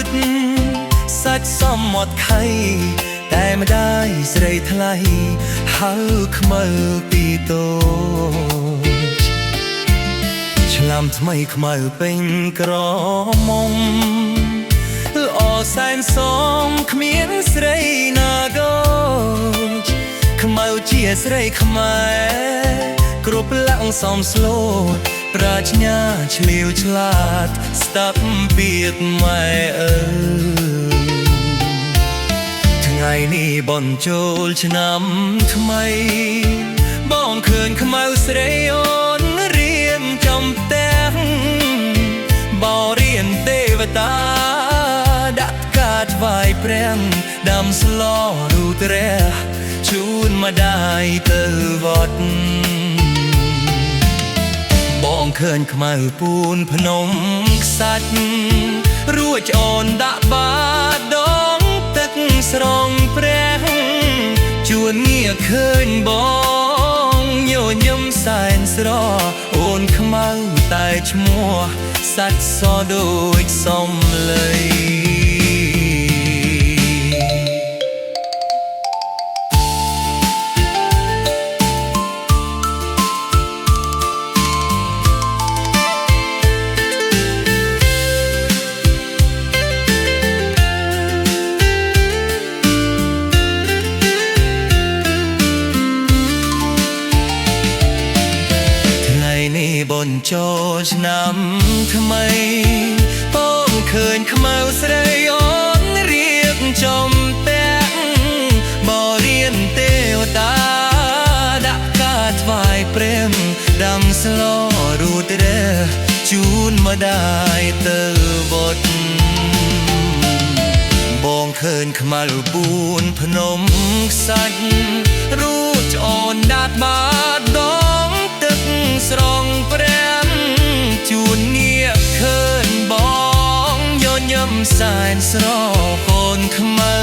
ดសាច់សមមាត់ខៃតែម្ដាយស្រីថ្លៃហៅខ្មៅពីតូចឆ្លាមថ្មីខ្មៅពេញក្រមុំល្អសែនសមគ្មានស្រីណាកូចខ្មៅជាស្រីខ្មែរគ្រប់ឡាំងសមស្លូតប្រាជ្ញាឆ្លៀវឆ្លាតស្ដាប់ពីតម៉ែអើថ្ងៃនេះបញ្ចូលឆ្នាំថ្មីបងឃើញខ្មៅស្រីអូនរៀនចំផ្ទះបរៀនទេវតាដាក់ផ្កាថ្វាយព្រះដាំស្លរូតរះជូនម្ដាយទៅវត្តបងឃើញខ្មៅពូនភ្នំខ្សាច់រួចអូនដាក់បាតដងទឹកស្រងព្រះជួនងារឃើញបងញញឹមសែនស្រអូនខ្មៅតែឈ្មោះសាច់សដូចសំឡីបញ្ចូលឆ្នាំថ្មីបងឃើញខ្មៅស្រីអូនរៀបចំពាក់បរៀនទេវតាដាក់កាថ្វាយព្រះដាំស្លរូតរះជូនម្ដាយទៅវត្តបងឃើញខ្មៅពូនភ្នំខ្សាច់រូចអូនដាក់បាតដងទឹកស្រងព្រះជួនងារឃើញបងញញឹមសែនស្រកូនខ្មៅ